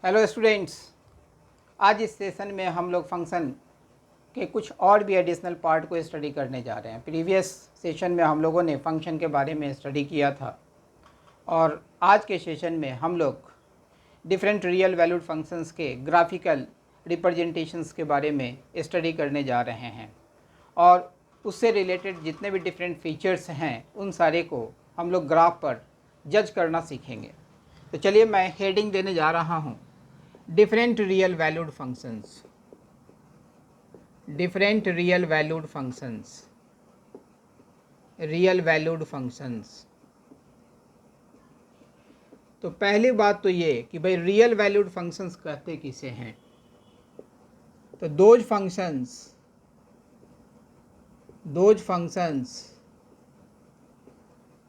Hello students, आज इस session में हम लोग फंक्शन के कुछ और भी एडिशनल पार्ट को स्टडी करने जा रहे हैं। प्रीवियस सेशन में हम लोगों ने फंक्शन के बारे में स्टडी किया था और आज के सेशन में हम लोग डिफरेंट रियल वैल्यूड फंक्शंस के ग्राफिकल रिप्रेजेंटेशंस के बारे में स्टडी करने जा रहे हैं और उससे रिलेटेड जितने भी डिफरेंट फीचर्स हैं उन सारे को हम लोग ग्राफ पर जज करना सीखेंगे। तो चलिए मैं हेडिंग देने जा रहा हूँ, different real valued functions, different real valued functions, real valued functions। तो पहली बात तो ये कि भाई रियल वैल्यूड फंक्शंस कहते किसे हैं। तो those functions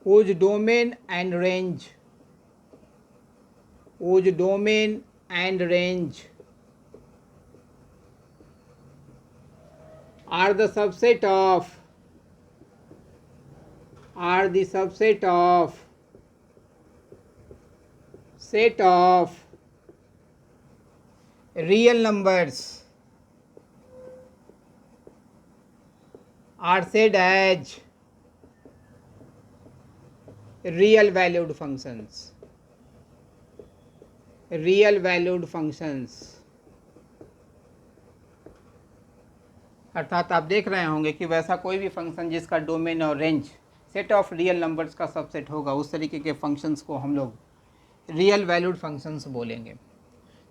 whose domain and range are the subset of set of real numbers are said as real valued functions। Real valued functions अर्थात आप देख रहे होंगे कि वैसा कोई भी फंक्शन जिसका डोमेन और range set of real numbers का सबसेट होगा, उस तरीके के फंक्शंस को हम लोग रियल वैल्यूड फंक्शंस बोलेंगे।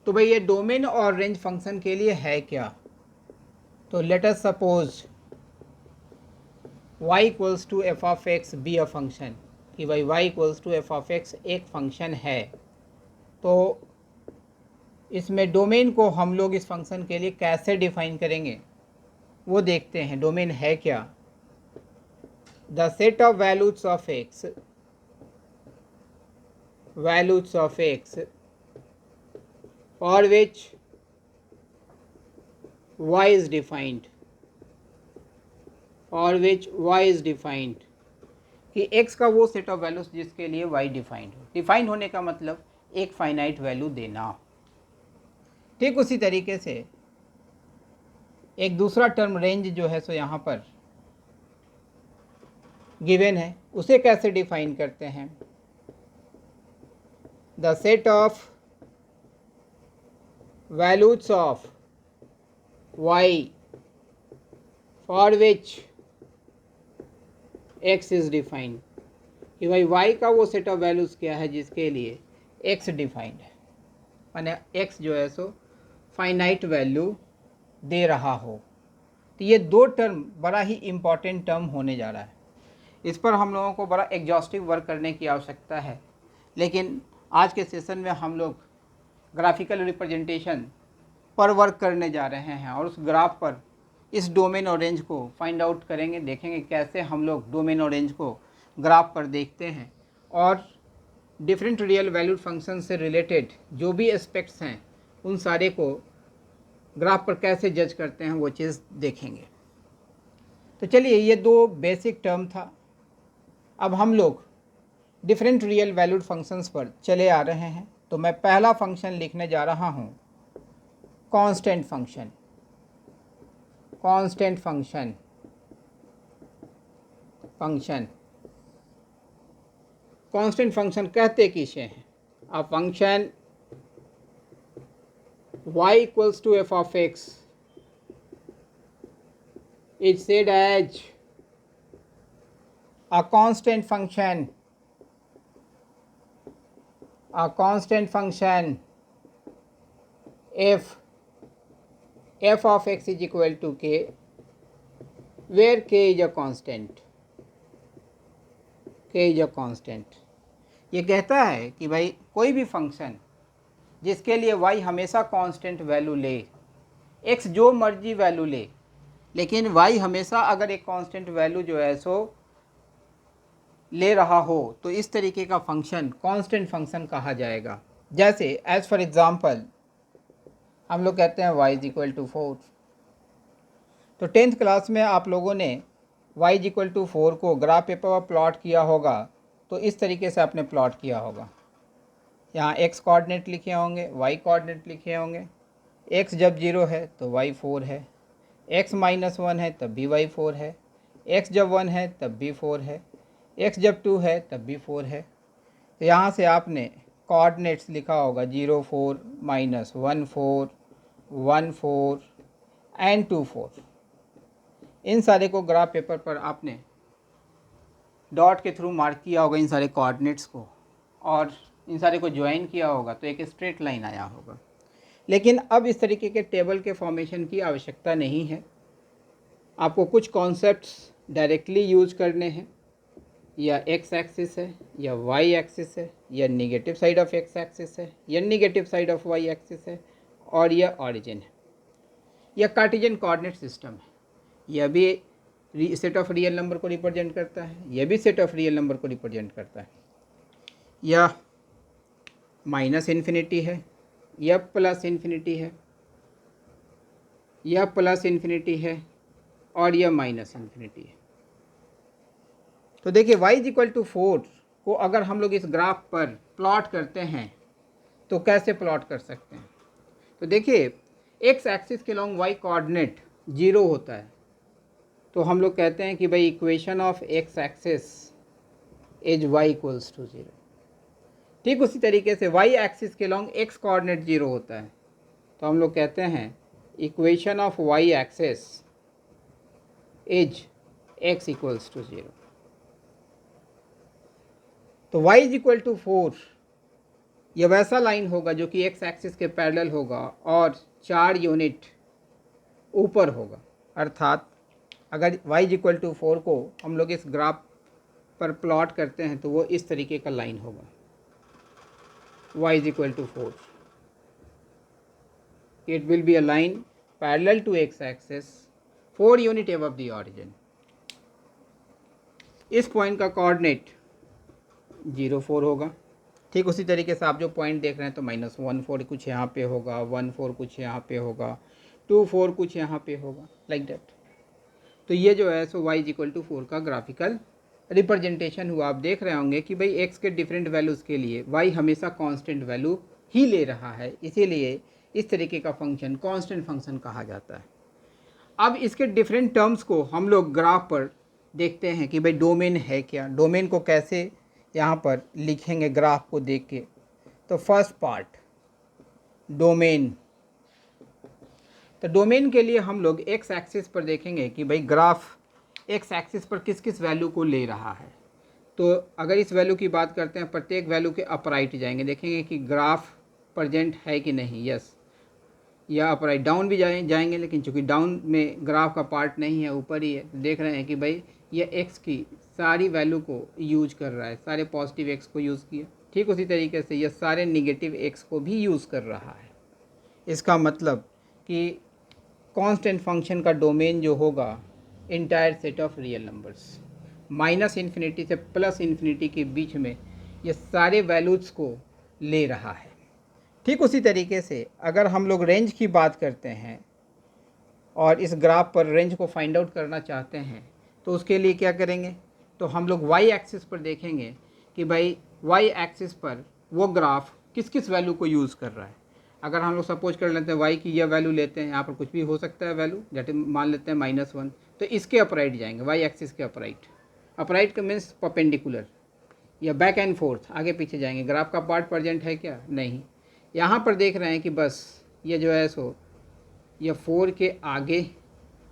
तो भाई ये डोमेन और रेंज फंक्शन के लिए है क्या? तो let us suppose y equals to F of X be a function, कि भाई y equals to F of X एक फंक्शन है। तो इसमें डोमेन को हम लोग इस फंक्शन के लिए कैसे डिफाइन करेंगे वो देखते हैं। डोमेन है क्या? The set of values of x for which y is defined, कि x का वो सेट ऑफ वैल्यूज जिसके लिए y डिफाइंड होने का मतलब एक फाइनाइट वैल्यू देना। ठीक उसी तरीके से एक दूसरा टर्म रेंज जो है सो यहाँ पर गिवन है, उसे कैसे डिफाइन करते हैं? The set of values of y for which x is defined, कि भाई y का वो सेट ऑफ वैल्यूज क्या है जिसके लिए x डिफाइंड है, माने x जो है सो फाइनाइट वैल्यू दे रहा हो। तो ये दो टर्म बड़ा ही इम्पॉर्टेंट टर्म होने जा रहा है। इस पर हम लोगों को बड़ा एग्जॉस्टिव वर्क करने की आवश्यकता है, लेकिन आज के सेशन में हम लोग ग्राफिकल रिप्रेजेंटेशन पर वर्क करने जा रहे हैं और उस ग्राफ पर इस डोमेन और रेंज को फाइंड आउट करेंगे, देखेंगे कैसे हम लोग डोमेन और रेंज को ग्राफ पर देखते हैं और डिफरेंट रियल वैल्यूड फंक्शन से रिलेटेड जो भी एस्पेक्ट्स हैं उन सारे को ग्राफ पर कैसे जज करते हैं वो चीज़ देखेंगे। तो चलिए, ये दो बेसिक टर्म था। अब हम लोग डिफरेंट रियल वैल्यूड फंक्शंस पर चले आ रहे हैं। तो मैं पहला फंक्शन लिखने जा रहा हूँ कांस्टेंट फंक्शन। कांस्टेंट फंक्शन कहते किसे हैं? A function y equals to f of x is said as a constant function if f of x is equal to k, where k is a constant। ये कहता है कि भाई कोई भी फंक्शन जिसके लिए y हमेशा कांस्टेंट वैल्यू ले, x जो मर्जी वैल्यू ले, लेकिन y हमेशा अगर एक कांस्टेंट वैल्यू जो है सो ले रहा हो तो इस तरीके का फंक्शन कांस्टेंट फंक्शन कहा जाएगा। जैसे एज फॉर एग्जांपल हम लोग कहते हैं y इज इक्वल टू 4। तो 10th क्लास में आप लोगों ने y इज इक्वल टू 4 को ग्राफ पेपर पर प्लॉट किया होगा, तो इस तरीके से आपने प्लॉट किया होगा। यहाँ x कोऑर्डिनेट लिखे होंगे, y कोऑर्डिनेट लिखे होंगे। x जब 0 है तो y 4 है, x माइनस 1 है तब भी y 4 है, x जब 1 है तब भी 4 है, x जब 2 है तब भी 4 है। तो यहाँ से आपने कोऑर्डिनेट्स लिखा होगा 0 4 माइनस 1 4 1 4 एंड 2 4। इन सारे को ग्राफ पेपर पर आपने डॉट के थ्रू मार्क किया होगा इन सारे कोऑर्डिनेट्स को, और इन सारे को ज्वाइन किया होगा तो एक स्ट्रेट लाइन आया होगा। लेकिन अब इस तरीके के टेबल के फॉर्मेशन की आवश्यकता नहीं है। आपको कुछ कॉन्सेप्ट्स डायरेक्टली यूज करने हैं, या एक्स एक्सिस है या वाई एक्सिस है, या negative side of x axis है या negative side of Y axis है, और यह ऑरिजिन है, या कार्टेशियन कोऑर्डिनेट सिस्टम है। यह भी सेट ऑफ रियल नंबर को रिप्रेजेंट करता है, यह भी सेट ऑफ रियल नंबर को रिप्रेजेंट करता है। यह माइनस इन्फिनिटी है, यह प्लस इन्फिनिटी है, यह प्लस इन्फिनिटी है, और यह माइनस इन्फिनिटी है। तो देखिए y इज इक्वल टू 4 को अगर हम लोग इस ग्राफ पर प्लॉट करते हैं तो कैसे प्लॉट कर सकते हैं। तो देखिए x एक्सिस के लॉन्ग y कोऑर्डिनेट 0 होता है, तो हम लोग कहते हैं कि भाई equation of x axis is y equals to 0। ठीक उसी तरीके से y एक्सिस के लॉन्ग x कोऑर्डिनेट 0 होता है, तो हम लोग कहते हैं equation of y axis is x equals to 0। तो y इज इक्वल टू 4 यह वैसा लाइन होगा जो कि x एक्सिस के पैरेलल होगा और 4 यूनिट ऊपर होगा। अर्थात अगर y इज इक्वल टू 4 को हम लोग इस ग्राफ पर प्लॉट करते हैं तो वो इस तरीके का लाइन होगा, y is equal to 4। It will be a line parallel to x axis 4 unit above the origin. इस पॉइंट का कोऑर्डिनेट 0 4 होगा। ठीक उसी तरीके से आप जो पॉइंट देख रहे हैं तो माइनस 1 4 कुछ यहाँ पे होगा, 1 4 कुछ यहाँ पे होगा, 2 4 कुछ यहाँ पे होगा, लाइक दैट। तो ये जो है सो y इज इक्वल टू 4 का ग्राफिकल रिप्रेजेंटेशन हुआ। आप देख रहे होंगे कि भाई x के डिफरेंट वैल्यूज़ के लिए y हमेशा कांस्टेंट वैल्यू ही ले रहा है, इसीलिए इस तरीके का फंक्शन कांस्टेंट फंक्शन कहा जाता है। अब इसके डिफरेंट टर्म्स को हम लोग ग्राफ पर देखते हैं कि भाई डोमेन है क्या, डोमेन को कैसे यहाँ पर लिखेंगे ग्राफ को देख के। तो फर्स्ट पार्ट डोमेन। तो डोमेन के लिए हम लोग एक्स एक्सिस पर देखेंगे कि भाई ग्राफ एक्स एक्सिस पर किस किस वैल्यू को ले रहा है। तो अगर इस वैल्यू की बात करते हैं, प्रत्येक वैल्यू के अपराइट जाएंगे, देखेंगे कि ग्राफ प्रेजेंट है कि नहीं, यस, या अपराइट। डाउन भी जाएंगे, लेकिन चूंकि डाउन में ग्राफ का पार्ट नहीं है, ऊपर ही है, तो देख रहे हैं कि भाई ये एक्स की सारी वैल्यू को यूज कर रहा है, सारे पॉजिटिव एक्स को यूज़ किया। ठीक उसी तरीके से ये सारे निगेटिव एक्स को भी यूज़ कर रहा है। इसका मतलब कि कांस्टेंट फंक्शन का डोमेन जो होगा entire set of real numbers, minus infinity से प्लस इन्फिनिटी के बीच में ये सारे वैल्यूज़ को ले रहा है। ठीक उसी तरीके से अगर हम लोग रेंज की बात करते हैं और इस ग्राफ पर रेंज को फाइंड आउट करना चाहते हैं, तो उसके लिए क्या करेंगे, तो हम लोग y एक्सिस पर देखेंगे कि भाई y एक्सिस पर वो ग्राफ किस किस वैल्यू को यूज़ कर रहा है। अगर हम लोग सपोज कर लेते हैं y की यह वैल्यू लेते हैं, यहाँ पर कुछ भी हो सकता है वैल्यू, जैसे मान लेते हैं -1, तो इसके अपराइट जाएंगे, y एक्सिस के अपराइट। अपराइट का मीन्स परपेंडिकुलर या बैक एंड फोर्थ, आगे पीछे जाएंगे। ग्राफ का पार्ट प्रेजेंट है क्या, नहीं। यहाँ पर देख रहे हैं कि बस ये जो है सो ये 4 के आगे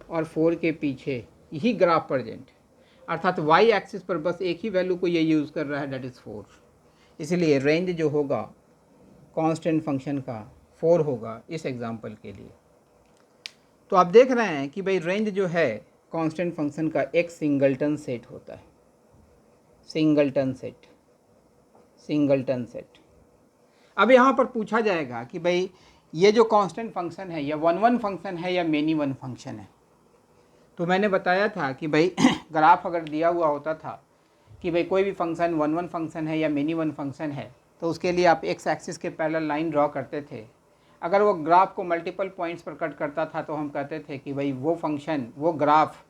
और 4 के पीछे यही ग्राफ प्रेजेंट, अर्थात y एक्सिस पर बस एक ही वैल्यू को ये यूज़ कर रहा है, डेट इज़ 4। इसलिए रेंज जो होगा कांस्टेंट फंक्शन का 4 होगा इस एग्जांपल के लिए। तो आप देख रहे हैं कि भाई रेंज जो है कांस्टेंट फंक्शन का एक सिंगलटन सेट होता है, सिंगलटन सेट, सिंगलटन सेट। अब यहाँ पर पूछा जाएगा कि भाई ये जो कांस्टेंट फंक्शन है यह 1 1 फंक्शन है या मेनी वन फंक्शन है। तो मैंने बताया था कि भाई ग्राफ अगर दिया हुआ होता था कि भाई कोई भी फंक्शन 1 1 फंक्शन है या मेनी वन फंक्शन है, तो उसके लिए आप एक्स एक्सिस के पैरेलल लाइन ड्रॉ करते थे। अगर वो ग्राफ को मल्टीपल पॉइंट्स पर कट करता था तो हम कहते थे कि भाई वो फंक्शन, वो ग्राफ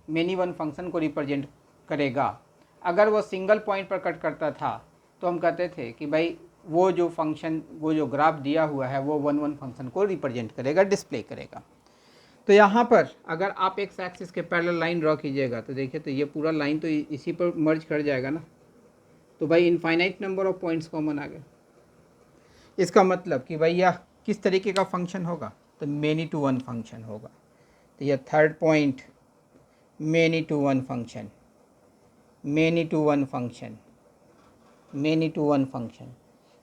मेनी वन फंक्शन को रिप्रेजेंट करेगा। अगर वो सिंगल पॉइंट पर कट करता था तो हम कहते थे कि भाई वो जो फंक्शन, वो जो ग्राफ दिया हुआ है वो 1 1 फंक्शन को रिप्रेजेंट करेगा, डिस्प्ले करेगा। तो यहाँ पर अगर आप एक्स एक्सिस के पैरेलल लाइन ड्रॉ कीजिएगा तो देखिए, तो ये पूरा लाइन तो इसी पर मर्ज कर जाएगा ना। तो भाई infinite number of points common आ गए। इसका मतलब कि भाई यह किस तरीके का फंक्शन होगा, तो मेनी टू वन फंक्शन होगा। तो यह third point many to one function, many to one function, many to one function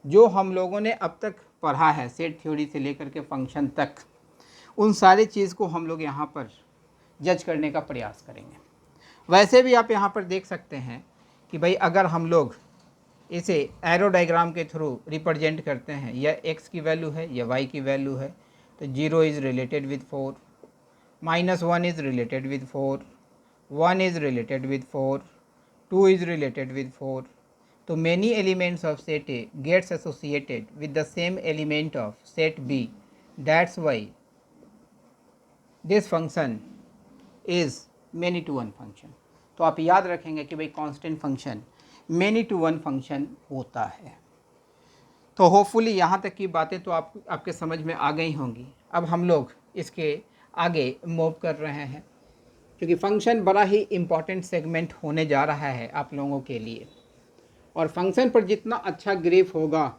जो हम लोगों ने अब तक पढ़ा है सेट थ्योरी से लेकर के फंक्शन तक, उन सारी चीज़ को हम लोग यहाँ पर जज करने का प्रयास करेंगे। वैसे भी आप यहाँ पर देख सकते हैं कि भाई अगर हम लोग इसे एरो डायग्राम के थ्रू रिप्रेजेंट करते हैं, यह x की वैल्यू है, यह y की वैल्यू है, तो 0 is related with 4, -1 is related with 4, 1 is related with 4, 2 is related with 4। तो many elements of set A gets associated with the same element of set B. That's why this function is many to one function। तो आप याद रखेंगे कि भाई constant function many to one function होता है। तो होपफुली यहाँ तक की बातें तो आपके समझ में आ गई होंगी। अब हम लोग इसके आगे मूव कर रहे हैं, क्योंकि फंक्शन बड़ा ही इम्पॉर्टेंट सेगमेंट होने जा रहा है आप लोगों के लिए। और फंक्शन पर जितना अच्छा ग्रेफ होगा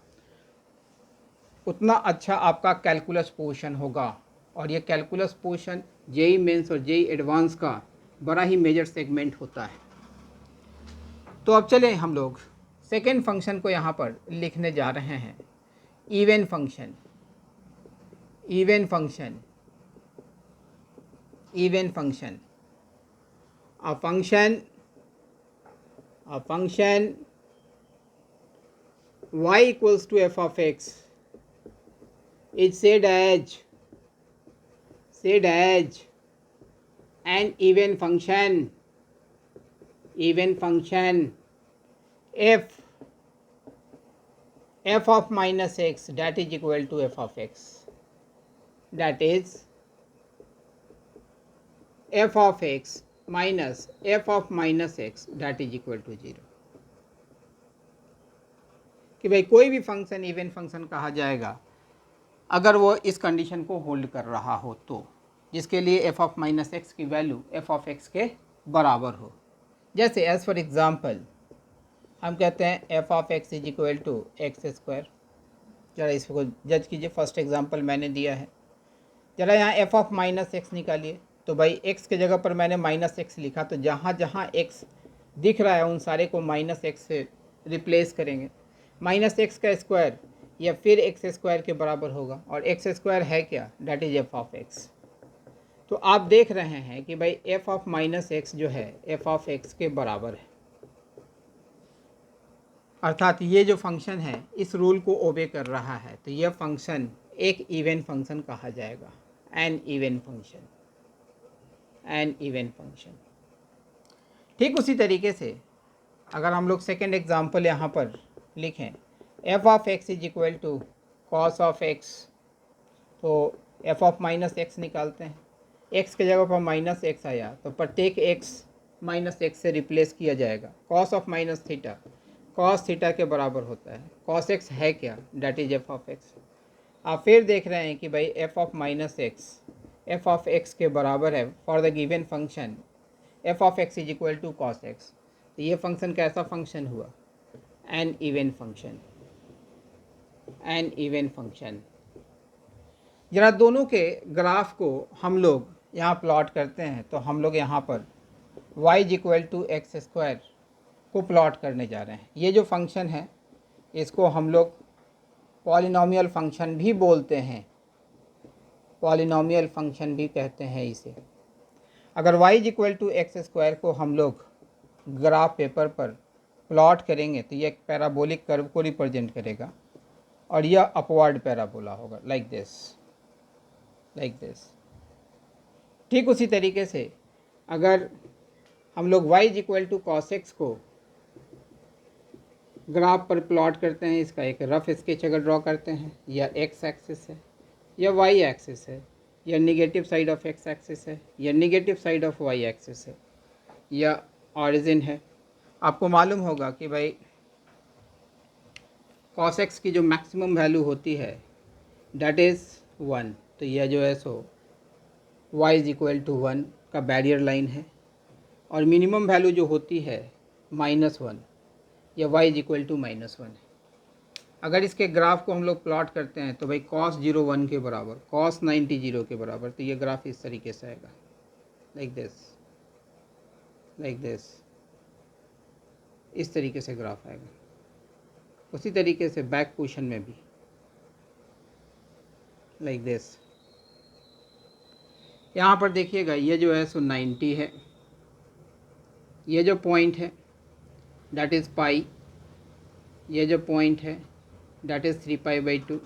उतना अच्छा आपका कैलकुलस पोर्शन होगा। और ये कैलकुलस पोर्शन जेई मेंस और जेई एडवांस का बड़ा ही मेजर सेगमेंट होता है। तो अब चलें हम लोग सेकेंड फंक्शन को यहाँ पर लिखने जा रहे हैं, even function. Even function, even function, a function y equals to f of x is said as an even function f of minus x that is equal to f of x, that is f of x minus f of minus x that is equal to 0। कि भाई कोई भी function even function कहा जाएगा अगर वो इस condition को होल्ड कर रहा हो, तो जिसके लिए f ऑफ माइनस एक्स की वैल्यू f ऑफ x के बराबर हो। जैसे एज फॉर एग्जांपल हम कहते हैं f of x is equal to X square. ज़रा इसको जज कीजिए, फर्स्ट एग्जांपल मैंने दिया है। ज़रा यहाँ f ऑफ माइनस एक्स निकालिए। तो भाई x के जगह पर मैंने माइनस एक्स लिखा, तो जहाँ जहाँ x दिख रहा है उन सारे को माइनस एक्स से रिप्लेस करेंगे। माइनस एक्स का स्क्वायर या फिर एक्स स्क्वायर के बराबर होगा, और एक्स स्क्वायर है क्या, that is F of X. तो आप देख रहे हैं कि भाई एफ ऑफ माइनस एक्स जो है एफ ऑफ एक्स के बराबर है, अर्थात ये जो फंक्शन है इस रूल को ओबे कर रहा है। तो यह फंक्शन एक इवन फंक्शन कहा जाएगा, an even function, an even function. ठीक उसी तरीके से अगर हम लोग सेकेंड एग्जाम्पल यहाँ पर लिखें, F of x is equal to cos of X, तो एफ ऑफ माइनस एक्स निकालते हैं। एक्स के जगह पर माइनस एक्स आया तो प्रत्येक एक्स माइनस एक्स से रिप्लेस किया जाएगा। Cos of minus theta cos theta के बराबर होता है। कॉस एक्स है क्या, that is F of X. आप फिर देख रहे हैं कि भाई F of minus X F of X के बराबर है for the given function F of x is equal to cos X. तो ये फंक्शन कैसा फंक्शन हुआ, an even function, an even function. जरा दोनों के ग्राफ को हम लोग यहाँ प्लॉट करते हैं, तो हम लोग यहाँ पर y is equal to X square को प्लॉट करने जा रहे हैं। ये जो फंक्शन है इसको हम लोग पॉलिनॉमियल फंक्शन भी बोलते हैं, पॉलिनॉमियल फंक्शन भी कहते हैं इसे। अगर y is equal to X square को हम लोग ग्राफ पेपर पर प्लॉट करेंगे तो ये एक पैराबोलिक कर्व को रिप्रेजेंट करेगा, और यह अपवर्ड पैराबोला होगा, लाइक दिस, लाइक दिस। ठीक उसी तरीके से अगर हम लोग y is equal to cos X को ग्राफ पर प्लॉट करते हैं, इसका एक रफ स्केच अगर ड्रॉ करते हैं, या एक्स एक्सिस है या वाई एक्सिस है, या negative side of x axis है या negative side of Y axis है, या ऑरिजिन है। आपको मालूम होगा कि भाई cos x की जो मैक्सिमम वैल्यू होती है दैट इज़ 1, तो यह जो है सो y इज इक्वल टू 1 का बैरियर लाइन है, और मिनिमम वैल्यू जो होती है -1, या y इज इक्वल टू -1 है। अगर इसके ग्राफ को हम लोग प्लॉट करते हैं तो भाई cos 0 1 के बराबर, cos 90 0 के बराबर, तो ये ग्राफ इस तरीके से आएगा, लाइक दिस, इस तरीके से ग्राफ आएगा। उसी तरीके से बैक पोजीशन में भी लाइक दिस। यहाँ पर देखिएगा ये जो है सो 90 है, ये जो पॉइंट है दैट इज़ पाई, ये जो पॉइंट है दैट इज़ 3π/2,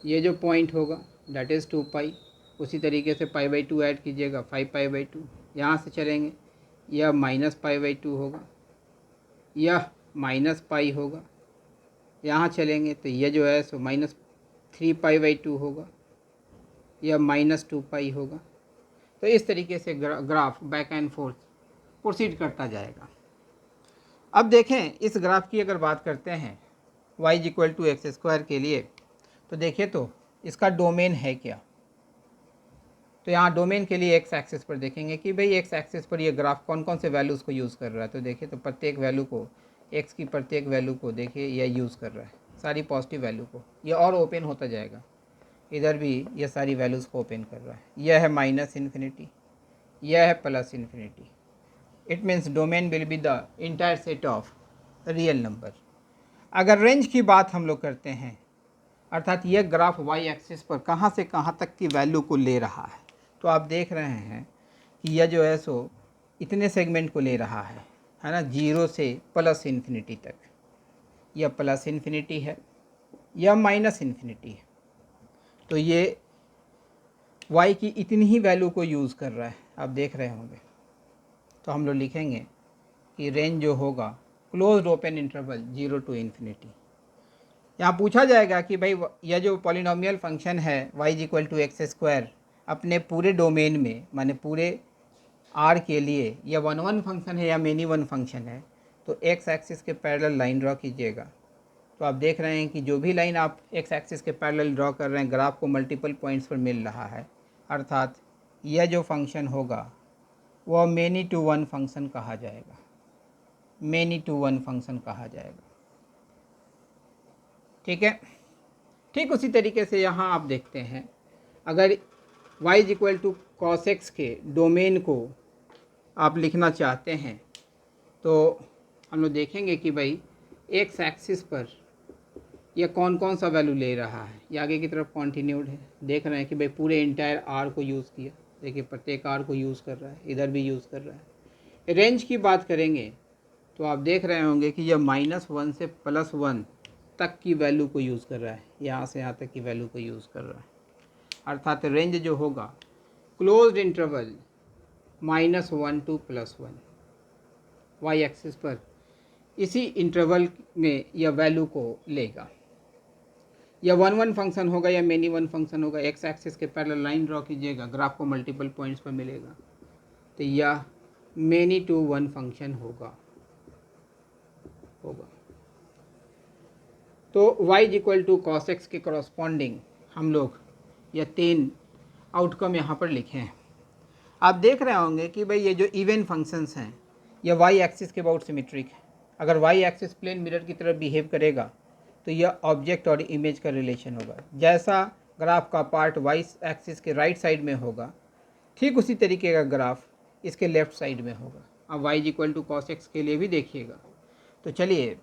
ये जो पॉइंट होगा दैट इज़ 2π। उसी तरीके से π/2 ऐड कीजिएगा 5π/2। यहाँ से चलेंगे यह -π/2 होगा, यह -π होगा। यहाँ चलेंगे तो यह जो है सो -3π/2 होगा, यह -2π होगा। तो इस तरीके से graph back and fourth proceed करता जाएगा। अब देखें इस ग्राफ की अगर बात करते हैं y = x² के लिए, तो देखिए तो इसका डोमेन है क्या। तो यहाँ डोमेन के लिए x एक्सिस पर देखेंगे कि भाई x एक्सिस पर ये ग्राफ कौन कौन से वैल्यूज़ को यूज़ कर रहा है। तो देखिए तो प्रत्येक वैल्यू को, x की प्रत्येक वैल्यू को देखिए यह यूज़ कर रहा है, सारी पॉजिटिव वैल्यू को। यह और ओपन होता जाएगा, इधर भी ये सारी वैल्यूज़ को ओपन कर रहा है। यह है -∞, यह है +∞। It means domain will be the entire set of real number. अगर रेंज की बात हम लोग करते हैं, अर्थात यह ग्राफ y एक्सिस पर कहाँ से कहाँ तक की वैल्यू को ले रहा है, तो आप देख रहे हैं कि यह जो है सो इतने सेगमेंट को ले रहा है ना, 0 से +∞ तक। यह +∞ है, यह -∞ है। तो ये y की इतनी ही वैल्यू को यूज़ कर रहा है, आप देख रहे होंगे। तो हम लोग लिखेंगे कि रेंज जो होगा क्लोज्ड ओपन इंटरवल 0 to ∞। यहाँ पूछा जाएगा कि भाई यह जो पॉलिनोमियल फंक्शन है y = x² अपने पूरे डोमेन में, माने पूरे r के लिए यह 1 फंक्शन है या मेनी वन फंक्शन है, तो x एक्सिस के पैरेलल लाइन ड्रॉ कीजिएगा। तो आप देख रहे हैं कि जो भी लाइन आप x एक्सिस के पैरेलल ड्रॉ कर रहे हैं ग्राफ को मल्टीपल पॉइंट्स पर मिल रहा है, अर्थात यह जो फंक्शन होगा वह मेनी टू वन फंक्शन कहा जाएगा, मेनी टू वन फंक्शन कहा जाएगा। ठीक है। ठीक उसी तरीके से यहाँ आप देखते हैं, अगर y = cos x के डोमेन को आप लिखना चाहते हैं तो हम लोग देखेंगे कि भाई x एक्सिस पर यह कौन कौन सा वैल्यू ले रहा है। ये आगे की तरफ कॉन्टिन्यूड है, देख रहे हैं कि भाई पूरे इंटायर r को यूज़ किया, देखिए प्रत्येक r को यूज़ कर रहा है, इधर भी यूज़ कर रहा है। रेंज की बात करेंगे तो आप देख रहे होंगे कि यह -1 से +1 तक की वैल्यू को यूज़ कर रहा है, यहाँ से यहाँ तक की वैल्यू को यूज़ कर रहा है। अर्थात रेंज जो होगा closed interval -1 to +1, y axis पर इसी इंटरवल में यह वैल्यू को लेगा। यह 1 फंक्शन होगा या मेनी वन फंक्शन होगा। x एक्सिस के पैरेलल लाइन ड्रॉ कीजिएगा, ग्राफ को मल्टीपल पॉइंट्स पर मिलेगा, तो यह मेनी टू वन फंक्शन होगा। तो y = cos x के करस्पॉन्डिंग हम लोग यह 3 आउटकम यहाँ पर लिखे हैं। आप देख रहे होंगे कि भाई ये जो इवन फंक्शंस हैं यह y एक्सिस के अबाउट सिमेट्रिक है। अगर y एक्सिस प्लेन मिरर की तरफ बिहेव करेगा तो यह ऑब्जेक्ट और इमेज का रिलेशन होगा। जैसा ग्राफ का पार्ट y एक्सिस के राइट साइड में होगा, ठीक उसी तरीके का ग्राफ इसके लेफ़्ट साइड में होगा। अब y = cos x के लिए भी देखिएगा। तो चलिए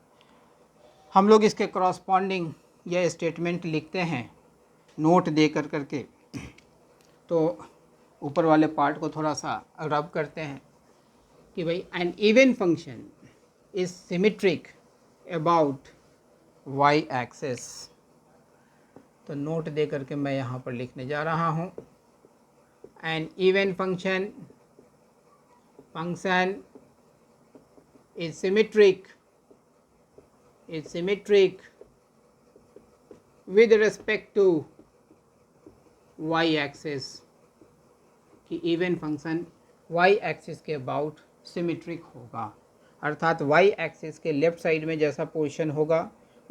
हम लोग इसके करस्पॉन्डिंग यह स्टेटमेंट लिखते हैं नोट दे करके। तो ऊपर वाले पार्ट को थोड़ा सा रब करते हैं कि भाई an even function is symmetric about y axis. तो नोट दे करके मैं यहाँ पर लिखने जा रहा हूँ, an even function is symmetric with respect to y axis, कि इवन फंक्शन y एक्सिस के अबाउट सिमेट्रिक होगा। अर्थात y एक्सिस के लेफ़्ट साइड में जैसा पोजीशन होगा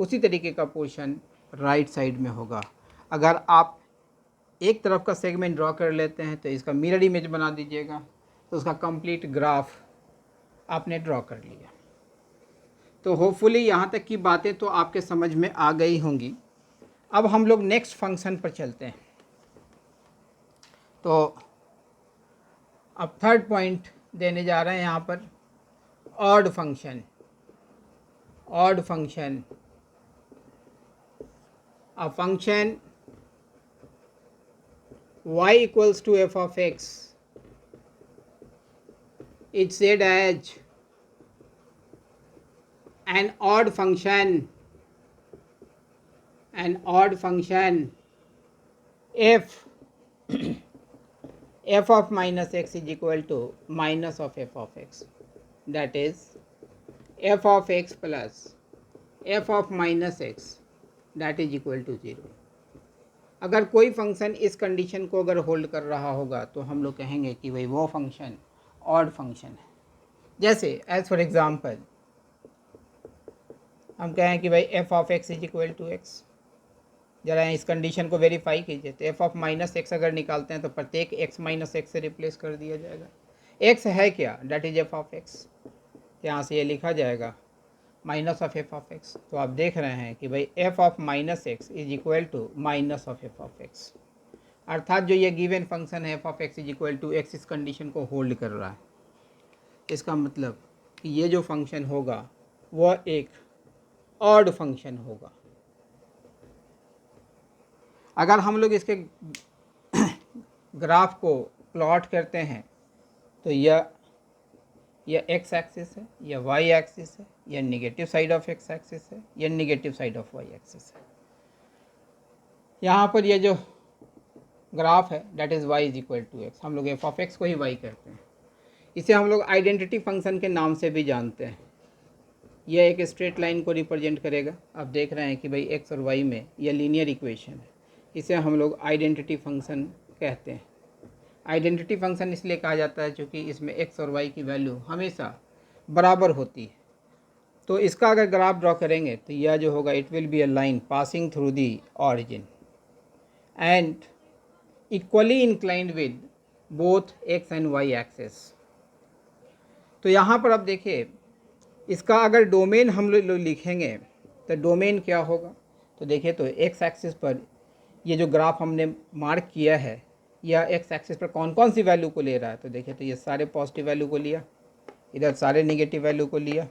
उसी तरीके का पोर्शन राइट साइड में होगा। अगर आप एक तरफ का सेगमेंट ड्रॉ कर लेते हैं तो इसका मिरर इमेज बना दीजिएगा, तो उसका कंप्लीट ग्राफ आपने ड्रॉ कर लिया। तो होपफुली यहाँ तक की बातें तो आपके समझ में आ गई होंगी। अब हम लोग नेक्स्ट फंक्शन पर चलते हैं। तो अब थर्ड पॉइंट देने जा रहे हैं यहाँ पर, odd function. Odd function, a function y equals to f of x is said as an odd function, if f of minus x is equal to minus of f of x, that is f of x plus f of minus x that is equal to 0। अगर कोई function इस condition को अगर hold कर रहा होगा तो हम लोग कहेंगे कि भाई वो फंक्शन ऑड फंक्शन है। जैसे एज फॉर एग्जांपल हम कहें कि भाई f of x is equal to x, ज़रा इस कंडीशन को वेरीफाई कीजिए। तो f ऑफ माइनस एक्स अगर निकालते हैं तो प्रत्येक x माइनस एक्स से रिप्लेस कर दिया जाएगा। x है क्या, that is f of x, यहाँ से ये लिखा जाएगा minus of f of x। तो आप देख रहे हैं कि भाई f of minus x is equal to minus of f of x, अर्थात जो ये गिवन फंक्शन है f of x is equal to x इस कंडीशन को होल्ड कर रहा है। इसका मतलब कि ये जो फंक्शन होगा वह एक ऑड फंक्शन होगा। अगर हम लोग इसके ग्राफ को प्लॉट करते हैं तो यह x एक्सिस है, यह y एक्सिस है, यह negative side of x axis है, यह negative side of y axis है। यहाँ पर यह जो ग्राफ है that is y is equal to x, हम लोग f ऑफ x को ही y कहते हैं। इसे हम लोग आइडेंटिटी फंक्शन के नाम से भी जानते हैं। यह एक स्ट्रेट लाइन को रिप्रेजेंट करेगा। आप देख रहे हैं कि भाई x और y में यह लीनियर इक्वेशन है, इसे हम लोग आइडेंटिटी फंक्शन कहते हैं। आइडेंटिटी फंक्शन इसलिए कहा जाता है क्योंकि इसमें x और y की वैल्यू हमेशा बराबर होती है। तो इसका अगर ग्राफ ड्रॉ करेंगे तो यह जो होगा it will be a line passing through the origin and equally inclined with both x and y axes. तो यहाँ पर अब देखिए इसका अगर डोमेन हम लोग लिखेंगे तो डोमेन क्या होगा। तो देखिए तो x एक्सिस पर ये जो ग्राफ हमने मार्क किया है यह x एक्सिस पर कौन कौन सी वैल्यू को ले रहा है। तो देखिए तो ये सारे पॉजिटिव वैल्यू को लिया, इधर सारे नेगेटिव वैल्यू को लिया,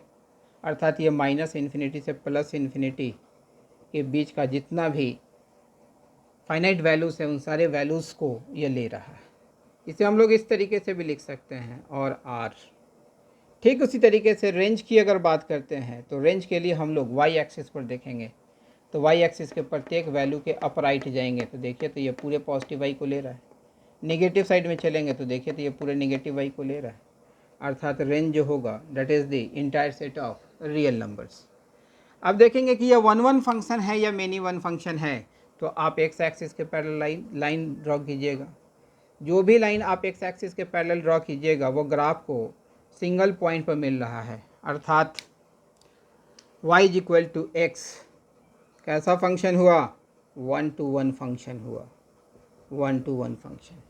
अर्थात ये माइनस इन्फिनिटी से प्लस इन्फिनिटी के बीच का जितना भी फाइनाइट वैल्यूज़ है उन सारे वैल्यूज़ को ये ले रहा है। इसे हम लोग इस तरीके से भी लिख सकते हैं और r। ठीक उसी तरीके से रेंज की अगर बात करते हैं तो रेंज के लिए हम लोग y एक्सिस पर देखेंगे तो y एक्सिस के प्रत्येक वैल्यू के अप राइट जाएंगे तो देखिए तो ये पूरे पॉजिटिव y को ले रहा है। नेगेटिव साइड में चलेंगे तो देखिए तो ये पूरे नेगेटिव y को ले रहा है, अर्थात रेंज जो होगा that is the entire set of real numbers. अब देखेंगे कि यह 1 1 फंक्शन है या मेनी वन फंक्शन है। तो आप x एक्सिस के पैरेलल लाइन ड्रॉ कीजिएगा। जो भी लाइन आप x एक्सिस के पैरेलल ड्रॉ कीजिएगा वो ग्राफ को सिंगल पॉइंट पर मिल रहा है, अर्थात y is equal to x कैसा फंक्शन हुआ, 1 to 1 फंक्शन हुआ, 1 to 1 फंक्शन।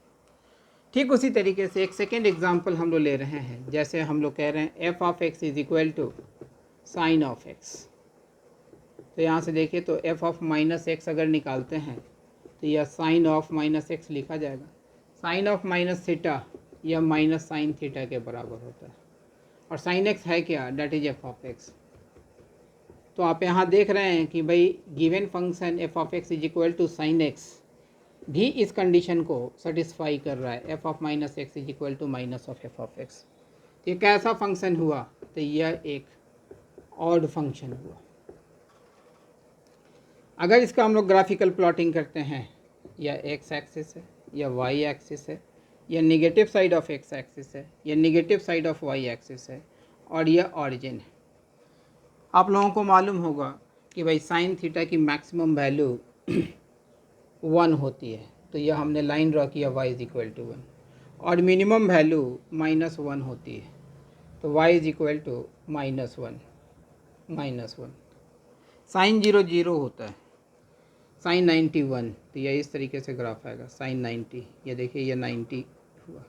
ठीक उसी तरीके से एक सेकेंड एग्जांपल हम लोग ले रहे हैं। जैसे हम लोग कह रहे हैं f of x is equal to sine of x। तो यहाँ से देखिए तो f ऑफ माइनस एक्स अगर निकालते हैं तो यह साइन ऑफ माइनस एक्स लिखा जाएगा। साइन ऑफ माइनस थीटा यह माइनस साइन थीटा के बराबर होता है, और साइन एक्स है क्या, that is f of x। तो आप यहाँ देख रहे हैं कि भाई given function f of x is equal to sine x भी इस कंडीशन को सेटिस्फाई कर रहा है, f of minus x is equal to minus of f of x। ये कैसा फंक्शन हुआ, तो यह एक ऑड फंक्शन हुआ। अगर इसका हम लोग ग्राफिकल प्लॉटिंग करते हैं, यह x एक्सिस है, यह y एक्सिस है, यह negative side of x axis है, यह negative side of y axis है, और यह ऑरिजिन है। आप लोगों को मालूम होगा कि भाई साइन थीटा की मैक्सिमम वैल्यू 1 होती है। तो यह हमने लाइन ड्रॉ किया y इज इक्वल टू 1, और मिनिमम वैल्यू -1 होती है। तो y is equal to -1। Sine 0 0 होता है, साइन 91, तो यह इस तरीके से ग्राफ आएगा साइन 90, ये देखिए ये 90 हुआ।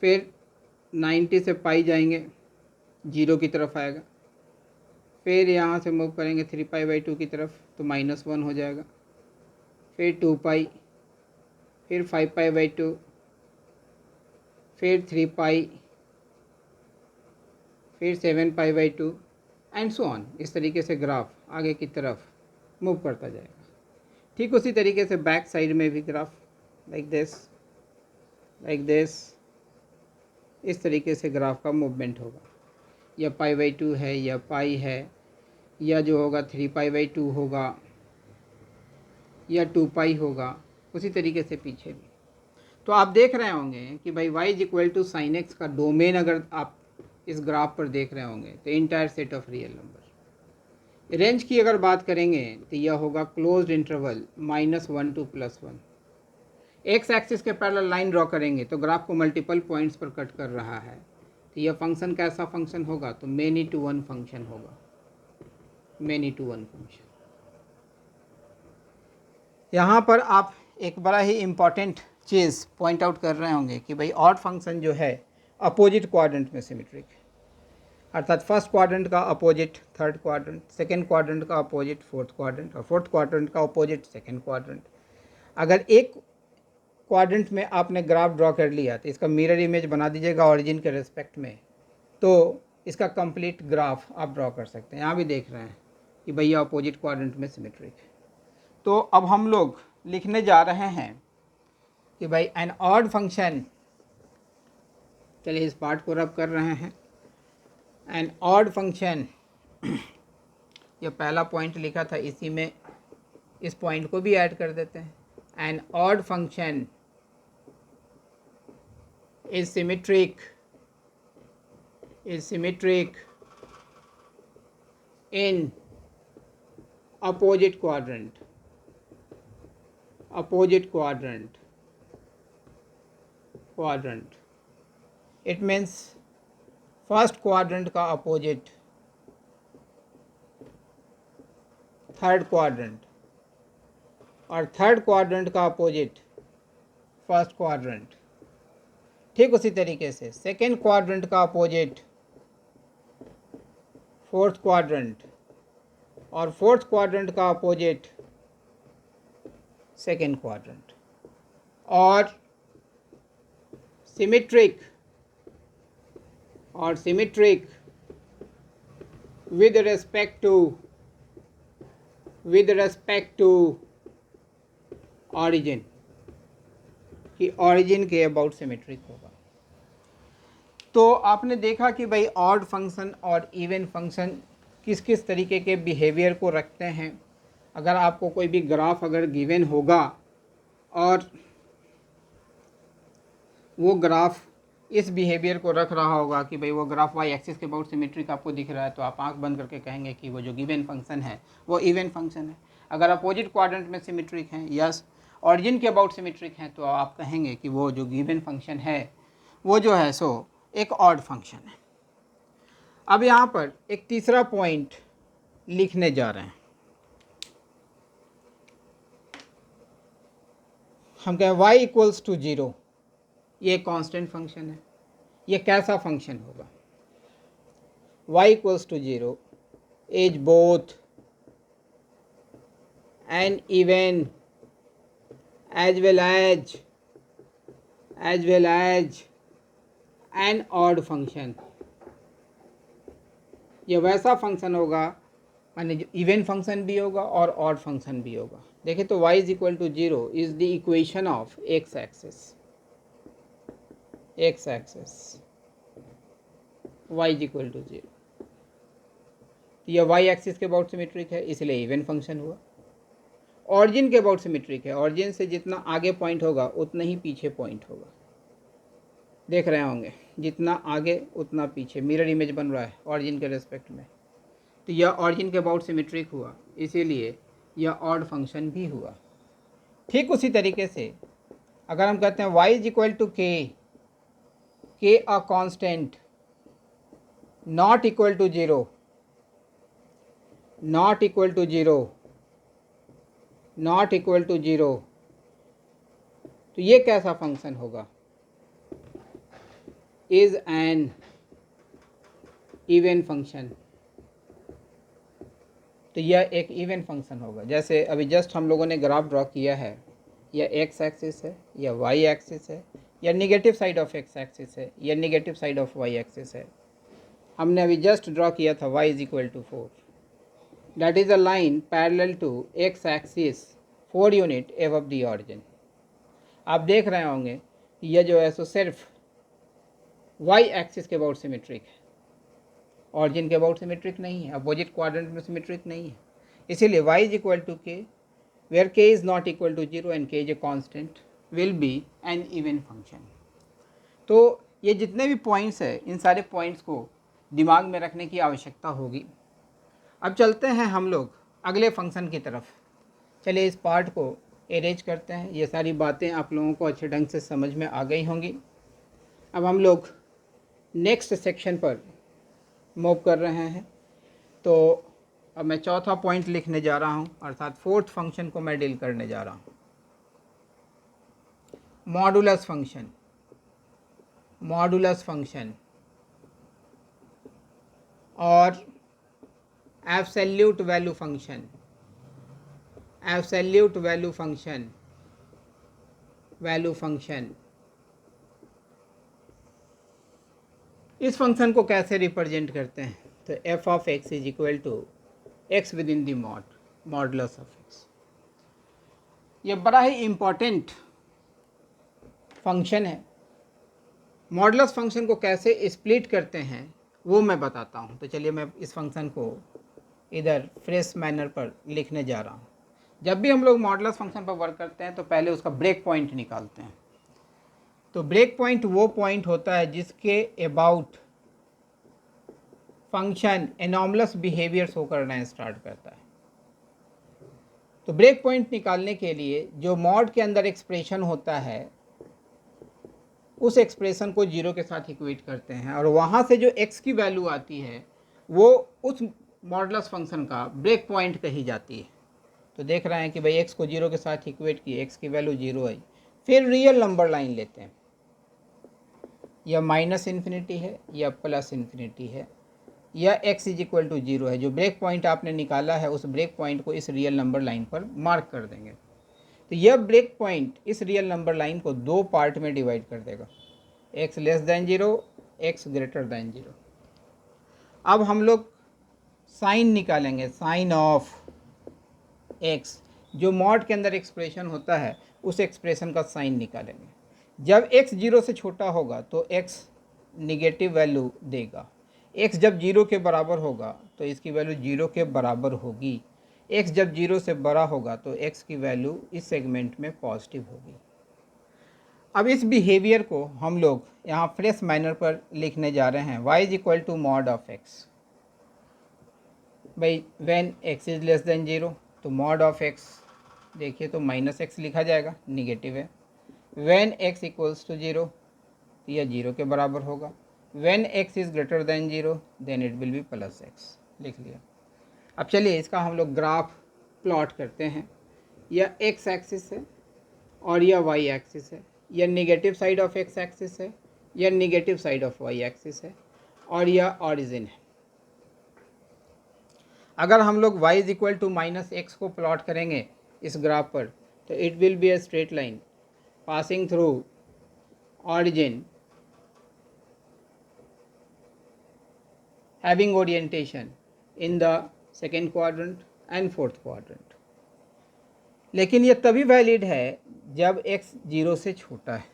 फिर 90 से पाई जाएंगे, 0 की तरफ आएगा। फिर यहाँ से मूव करेंगे 3π/2 की तरफ तो -1 हो जाएगा। फिर 2π, फिर 5π/2, फिर 3π, फिर 7π/2 एंड सो ऑन। इस तरीके से ग्राफ आगे की तरफ मूव करता जाएगा। ठीक उसी तरीके से बैक साइड में भी ग्राफ लाइक दिस, इस तरीके से ग्राफ का मूवमेंट होगा। या π/2 है या पाई है, या जो होगा 3π/2 होगा या 2π होगा, उसी तरीके से पीछे भी। तो आप देख रहे होंगे कि भाई y = sin x का डोमेन अगर आप इस ग्राफ पर देख रहे होंगे तो entire set of real number. Range की अगर बात करेंगे तो यह होगा closed interval -1 to +1। X axis के पैरेलल लाइन ड्रॉ करेंगे तो ग्राफ को मल्टीपल पॉइंट्स पर कट कर रहा है, तो यह फंक्शन कैसा फंक्शन होगा, तो मेनी टू वन फंक्शन होगा, मेनी टू वन फंक्शन। यहाँ पर आप एक बड़ा ही इम्पॉर्टेंट चीज़ पॉइंट आउट कर रहे होंगे कि भाई ऑड फंक्शन जो है अपोजिट क्वाड्रेंट में सिमेट्रिक है, अर्थात फर्स्ट क्वाड्रेंट का opposite third quadrant, second quadrant का अपोजिट फोर्थ क्वाड्रेंट, और फोर्थ क्वाड्रेंट का अपोजिट सेकंड क्वाड्रेंट। अगर एक क्वाड्रेंट में आपने ग्राफ ड्रॉ कर लिया तो इसका मिरर इमेज बना दीजिएगा ऑरिजिन के रिस्पेक्ट में, तो इसका कंप्लीट ग्राफ आप ड्रॉ कर सकते हैं। यहाँ भी देख रहे हैं कि भैया अपोजिट क्वाड्रेंट में सिमेट्रिक है। तो अब हम लोग लिखने जा रहे हैं कि भाई एन ऑड फंक्शन, चलिए इस पार्ट को रब कर रहे हैं। एन ऑड फंक्शन, यह पहला पॉइंट लिखा था, इसी में इस पॉइंट को भी ऐड कर देते हैं। An odd function is symmetric in opposite quadrant, it means first quadrant का अपोजिट थर्ड क्वाड्रेंट, और थर्ड क्वाड्रेंट का अपोजिट फर्स्ट क्वाड्रेंट। ठीक उसी तरीके से सेकेंड क्वाड्रेंट का अपोजिट फोर्थ क्वाड्रेंट, और फोर्थ क्वाड्रेंट का अपोजिट सेकेंड क्वाड्रेंट। और symmetric with respect to origin, कि origin के अबाउट सिमेट्रिक होगा। तो आपने देखा कि भाई ऑड फंक्शन और इवन फंक्शन किस किस तरीके के बिहेवियर को रखते हैं। अगर आपको कोई भी ग्राफ अगर गिवन होगा और वो ग्राफ इस बिहेवियर को रख रहा होगा कि भाई वो ग्राफ वाई एक्सिस के अबाउट सिमेट्रिक आपको दिख रहा है, तो आप आंख बंद करके कहेंगे कि वो जो गिवन फंक्शन है वो इवन फंक्शन है। अगर अपोजिट क्वाड्रेंट में सिमेट्रिक हैं, यस ऑरिजिन के अबाउट सिमेट्रिक हैं, तो आप कहेंगे कि वो जो गिवन फंक्शन है वो जो है सो एक ऑड फंक्शन है। अब यहाँ पर एक तीसरा पॉइंट लिखने जा रहे हैं। हम कहें y = 0, ये कांस्टेंट फंक्शन है। ये कैसा फंक्शन होगा? y = 0 is both an even as well as an odd function. ये वैसा फंक्शन होगा माने जो इवन फंक्शन भी होगा और ऑड फंक्शन भी होगा। देखिए तो y = 0 is the equation of x axis y = 0। यह y एक्सिस के अबाउट सिमेट्रिक है इसलिए इवन फंक्शन हुआ। ऑरिजिन के अबाउट सिमेट्रिक है, ऑरिजिन से जितना आगे पॉइंट होगा उतना ही पीछे पॉइंट होगा। देख रहे होंगे जितना आगे उतना पीछे मिरर इमेज बन रहा है ऑरिजिन के रेस्पेक्ट में, तो यह ऑरिजिन के अबाउट सिमेट्रिक हुआ, इसीलिए यह ऑड फंक्शन भी हुआ। ठीक उसी तरीके से अगर हम कहते हैं y = k a constant not equal to 0, not equal to zero, not equal to zero, तो ये कैसा फंक्शन होगा? इज एन इवन फंक्शन, तो यह एक इवन फंक्शन होगा। जैसे अभी जस्ट हम लोगों ने ग्राफ ड्रॉ किया है, यह एक्स एक्सिस है, यह वाई एक्सिस है, या negative side of x axis है, या negative side of Y axis है। हमने अभी जस्ट ड्रॉ किया था y is equal to 4, that is a line parallel to x axis 4 unit above the origin. आप देख रहे होंगे यह जो है सो सिर्फ y एक्सिस के अबाउट सिमेट्रिक है, ऑरिजिन के अबाउट सिमेट्रिक नहीं है, अपोजिट क्वाड्रेंट में सिमेट्रिक नहीं है। इसीलिए y is equal to k where k is not equal to 0 and k is a constant will be an even function. तो ये जितने भी पॉइंट्स हैं, इन सारे पॉइंट्स को दिमाग में रखने की आवश्यकता होगी। अब चलते हैं हम लोग अगले फंक्शन की तरफ। चलिए इस पार्ट को एरेंज करते हैं। ये सारी बातें आप लोगों को अच्छे ढंग से समझ में आ गई होंगी। अब हम लोग नेक्स्ट सेक्शन पर मूव कर रहे हैं। तो अब मैं चौथा पॉइंट लिखने जा रहा हूँ, अर्थात फोर्थ फंक्शन को मैं डील करने जा रहा हूँ, मॉडुलस फंक्शन। मॉडुलस फंक्शन और absolute value function. Absolute value function, value function, इस फंक्शन को कैसे रिप्रेजेंट करते हैं? तो F of x is equal to x within the mod, modulus of x. ये बड़ा ही इम्पोर्टेंट फंक्शन है। मॉडुलस फंक्शन को कैसे स्प्लिट करते हैं वो मैं बताता हूँ। तो चलिए मैं इस फंक्शन को इधर फ्रेश मैनर पर लिखने जा रहा हूँ। जब भी हम लोग मॉडुलस फंक्शन पर वर्क करते हैं तो पहले उसका ब्रेक पॉइंट निकालते हैं। तो ब्रेक पॉइंट वो पॉइंट होता है जिसके about function anomalous behaviour show करना स्टार्ट करता है। तो ब्रेक पॉइंट निकालने के लिए जो मॉड के अंदर एक्सप्रेशन होता है उस एक्सप्रेशन को जीरो के साथ इक्वेट करते हैं, और वहाँ से जो x की वैल्यू आती है वो उस मॉडुलस फंक्शन का ब्रेक पॉइंट कही जाती है। तो देख रहे हैं कि भाई x को जीरो के साथ इक्वेट किए, x की वैल्यू जीरो आई, फिर रियल नंबर लाइन लेते हैं, या माइनस इन्फिनिटी है या प्लस इन्फिनिटी है या x is equal to zero है। जो ब्रेक पॉइंट आपने निकाला है उस ब्रेक पॉइंट को इस रियल नंबर लाइन पर मार्क कर देंगे। तो यह ब्रेक पॉइंट इस रियल नंबर लाइन को दो पार्ट में डिवाइड कर देगा, x less than zero, x greater than zero. अब हम लोग साइन निकालेंगे, साइन ऑफ x, जो मॉड के अंदर एक्सप्रेशन होता है उस एक्सप्रेशन का साइन निकालेंगे। जब x जीरो से छोटा होगा तो x निगेटिव वैल्यू देगा, x जब जीरो के बराबर होगा तो इसकी वैल्यू जीरो के बराबर होगी, x जब जीरो से बड़ा होगा तो x की वैल्यू इस सेगमेंट में पॉजिटिव होगी। अब इस बिहेवियर को हम लोग यहाँ फ्रेश मैनर पर लिखने जा रहे हैं। y is equal to mod of x, भाई when x is less than zero, तो मॉड ऑफ x देखिए तो माइनस एक्स लिखा जाएगा, निगेटिव है। When x equals to zero, तो यह जीरो के बराबर होगा। When x is greater than zero then it will be plus x, लिख लिया। अब चलिए इसका हम लोग ग्राफ प्लॉट करते हैं। यह x एक्सिस है और यह y एक्सिस है, यह negative side of x axis है, यह negative side of y axis है, और यह ऑरिजिन है। अगर हम लोग y is equal to minus x को प्लॉट करेंगे इस ग्राफ पर, तो it will be a straight line passing through origin having orientation in the second quadrant and fourth quadrant. लेकिन ये तभी वैलिड है जब x जीरो से छोटा है,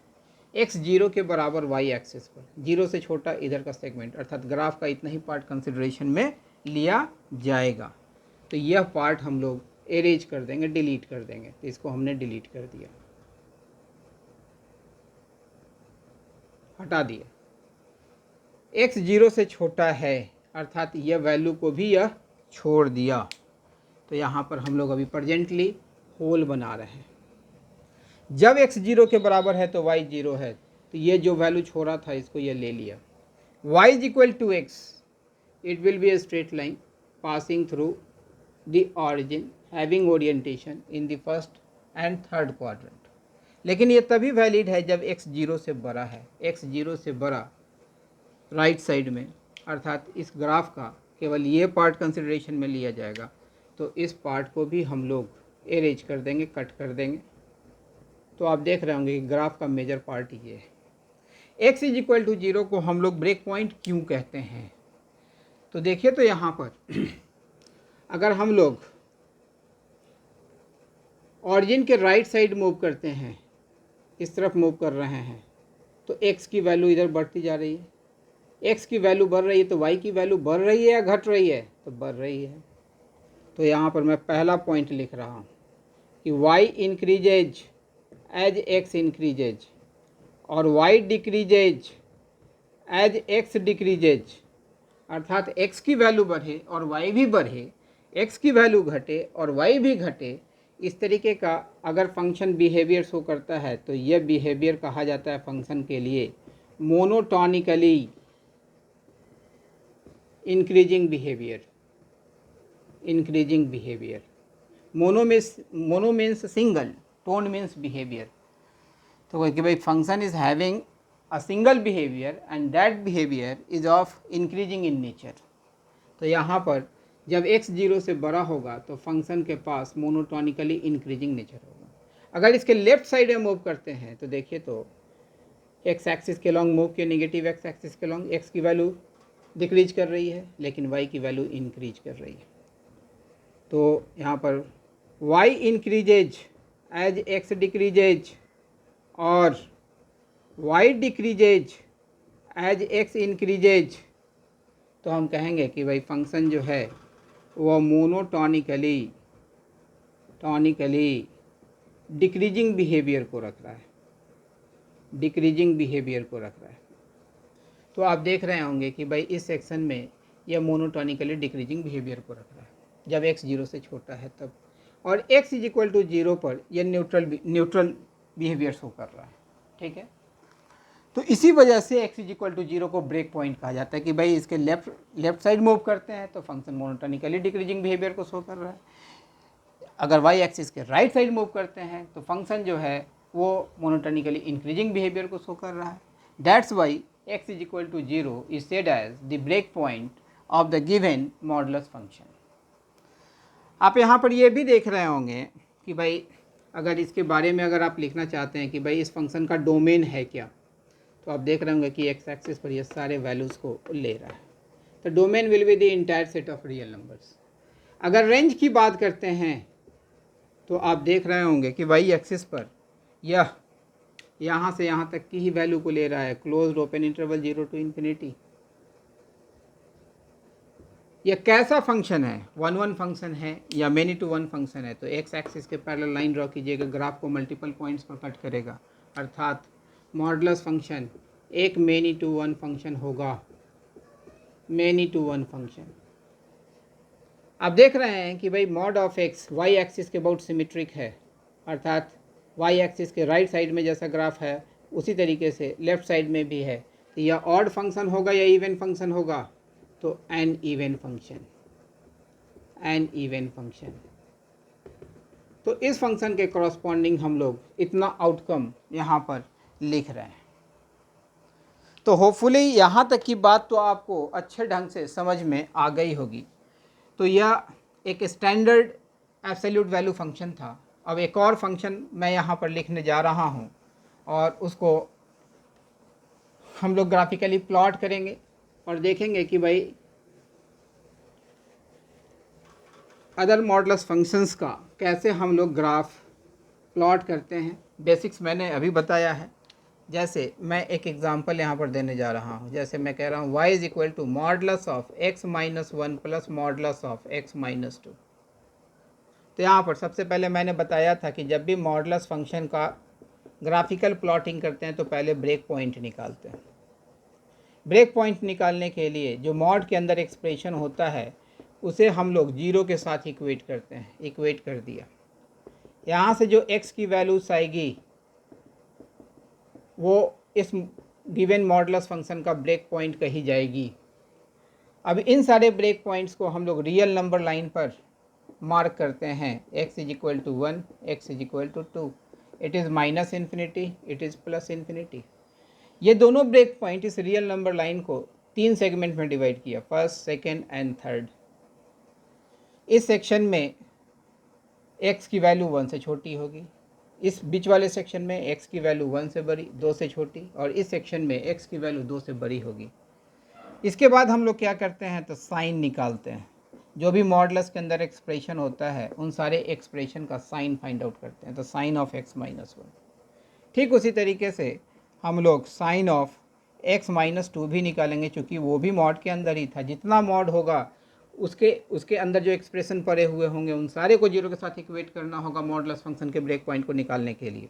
x जीरो के बराबर y एक्सिस पर, जीरो से छोटा इधर का सेगमेंट, अर्थात ग्राफ का इतना ही पार्ट कंसिडरेशन में लिया जाएगा। तो यह पार्ट हम लोग एरेंज कर देंगे, डिलीट कर देंगे। तो इसको हमने डिलीट कर दिया, हटा दिया। x जीरो से छोटा है अर्थात यह वैल्यू को भी यह छोड़ दिया। तो यहाँ पर हम लोग अभी प्रेजेंटली होल बना रहे हैं। जब x जीरो के बराबर है तो y जीरो है, तो ये जो वैल्यू छोड़ा था इसको ये ले लिया। y is equal to x, it will be a straight line passing through the origin having orientation in the first and third quadrant. लेकिन ये तभी वैलिड है जब x 0 से बड़ा है, x 0 से बड़ा राइट साइड में, अर्थात इस ग्राफ का केवल ये पार्ट कंसिडरेशन में लिया जाएगा। तो इस पार्ट को भी हम लोग एरेज कर देंगे, कट कर देंगे। तो आप देख रहे होंगे कि ग्राफ का मेजर पार्ट ये है। x इज इक्वल टू 0 को हम लोग ब्रेक पॉइंट क्यों कहते हैं? तो देखिए, तो यहाँ पर अगर हम लोग ऑरिजिन के राइट साइड मूव करते हैं, इस तरफ मूव कर रहे हैं, तो x की वैल्यू इधर बढ़ती जा रही है। x की वैल्यू बढ़ रही है तो y की वैल्यू बढ़ रही है या घट रही है? तो बढ़ रही है। तो यहाँ पर मैं पहला पॉइंट लिख रहा हूँ कि y increases as x increases और y decreases as x decreases, अर्थात x की वैल्यू बढ़े और y भी बढ़े, x की वैल्यू घटे और y भी घटे। इस तरीके का अगर फंक्शन बिहेवियर शो करता है तो यह बिहेवियर कहा जाता है फंक्शन के लिए monotonically increasing behaviour. Increasing behaviour, mono means single, tone means behaviour. तो कि भाई function is having a single behaviour and that behaviour is of increasing in nature. तो यहाँ पर जब x 0 से बड़ा होगा तो फंक्शन के पास मोनोटॉनिकली इंक्रीजिंग नेचर होगा। अगर इसके लेफ्ट साइड में मूव करते हैं तो देखिए, तो x एक्सिस के लॉन्ग मूव किए, नेगेटिव x एक्सिस के लॉन्ग, x की वैल्यू डिक्रीज कर रही है लेकिन y की वैल्यू इंक्रीज कर रही है। तो यहाँ पर y increases as x decreases और y decreases as x increases, तो हम कहेंगे कि भाई फंक्शन जो है वह मोनोटॉनिकली डिक्रीजिंग बिहेवियर को रख रहा है, डिक्रीजिंग बिहेवियर को रख रहा है। तो आप देख रहे होंगे कि भाई इस सेक्शन में यह मोनोटॉनिकली डिक्रीजिंग बिहेवियर को रख रहा है जब x 0 से छोटा है तब, और x इज इक्वल टू 0 पर यह न्यूट्रल बिहेवियर शो कर रहा है। ठीक है, तो इसी वजह से x इज इक्वल टू 0 को ब्रेक पॉइंट कहा जाता है कि भाई इसके लेफ्ट साइड मूव करते हैं तो फंक्शन मोनोटॉनिकली डिक्रीजिंग बिहेवियर को शो कर रहा है। अगर y एक्सिस के राइट साइड मूव करते हैं तो फंक्शन जो है वो मोनोटॉनिकली इंक्रीजिंग बिहेवियर को शो कर रहा है। That's why x is equal to 0 is said as the break point of the given modulus function. आप यहाँ पर ये भी देख रहे होंगे कि भाई अगर इसके बारे में अगर आप लिखना चाहते हैं कि भाई इस फंक्शन का डोमेन है क्या, तो आप देख रहे होंगे कि x एक्सिस पर ये सारे वैल्यूज़ को ले रहा है। तो domain will be the entire set of real numbers. अगर रेंज की बात करते हैं तो आप देख रहे होंगे कि y एक्सिस पर यह यहाँ से यहाँ तक की ही वैल्यू को ले रहा है, closed open interval 0 to infinity. यह कैसा फंक्शन है, 1-1 फंक्शन है या मेनी टू वन फंक्शन है? तो x एक्सिस के पैरेलल लाइन ड्रॉ कीजिएगा, ग्राफ को मल्टीपल पॉइंट्स पर कट करेगा, अर्थात मॉडुलस फंक्शन एक मेनी टू वन फंक्शन होगा, मेनी टू वन फंक्शन। आप देख रहे हैं कि भाई mod of x y axis के अबाउट सिमेट्रिक है, अर्थात y एक्सिस के राइट साइड में जैसा ग्राफ है उसी तरीके से लेफ्ट साइड में भी है। तो यह ऑड फंक्शन होगा या इवन फंक्शन होगा? तो an even function, an even function. तो इस फंक्शन के कॉरस्पॉन्डिंग हम लोग इतना आउटकम यहाँ पर लिख रहे हैं। तो होपफुली यहाँ तक की बात तो आपको अच्छे ढंग से समझ में आ गई होगी। तो यह एक स्टैंडर्ड एब्सोल्यूट वैल्यू फंक्शन था। अब एक और फंक्शन मैं यहाँ पर लिखने जा रहा हूँ और उसको हम लोग ग्राफिकली प्लॉट करेंगे और देखेंगे कि भाई अदर मॉडुलस फंक्शंस का कैसे हम लोग ग्राफ प्लॉट करते हैं। बेसिक्स मैंने अभी बताया है। जैसे मैं एक एग्जांपल यहाँ पर देने जा रहा हूँ। जैसे मैं कह रहा हूँ y is equal to modulus of x minus 1 plus modulus of x minus 2। तो यहाँ पर सबसे पहले मैंने बताया था कि जब भी मॉडुलस फंक्शन का ग्राफिकल प्लॉटिंग करते हैं तो पहले ब्रेक पॉइंट निकालते हैं। ब्रेक पॉइंट निकालने के लिए जो मॉड के अंदर एक्सप्रेशन होता है उसे हम लोग 0 के साथ इक्वेट करते हैं। इक्वेट कर दिया, यहाँ से जो x की वैल्यूज आएगी वो इस गिवन मॉडुलस फंक्शन का ब्रेक पॉइंट कही जाएगी। अब इन सारे ब्रेक पॉइंट्स को हम लोग रियल नंबर लाइन पर मार्क करते हैं x is equal to 1, x is equal to 2, it is minus infinity, it is plus infinity. ये दोनों ब्रेक पॉइंट इस रियल नंबर लाइन को 3 सेगमेंट में डिवाइड किया, फर्स्ट, सेकेंड एंड थर्ड। इस सेक्शन में x की वैल्यू 1 से छोटी होगी, इस बीच वाले सेक्शन में x की वैल्यू 1 से बड़ी, 2 से छोटी, और इस सेक्शन में x की वैल्यू 2 से बड़ी होगी। इसके बाद हम लोग क्या करते हैं, तो साइन निकालते हैं। जो भी मॉडुलस के अंदर एक्सप्रेशन होता है उन सारे एक्सप्रेशन का साइन फाइंड आउट करते हैं, तो साइन ऑफ x माइनस 1। ठीक उसी तरीके से हम लोग साइन ऑफ x माइनस 2 भी निकालेंगे, क्योंकि वो भी मॉड के अंदर ही था। जितना मॉड होगा उसके अंदर जो एक्सप्रेशन पड़े हुए होंगे उन सारे को जीरो के साथ इक्वेट करना होगा मॉडुलस फंक्शन के ब्रेक पॉइंट को निकालने के लिए।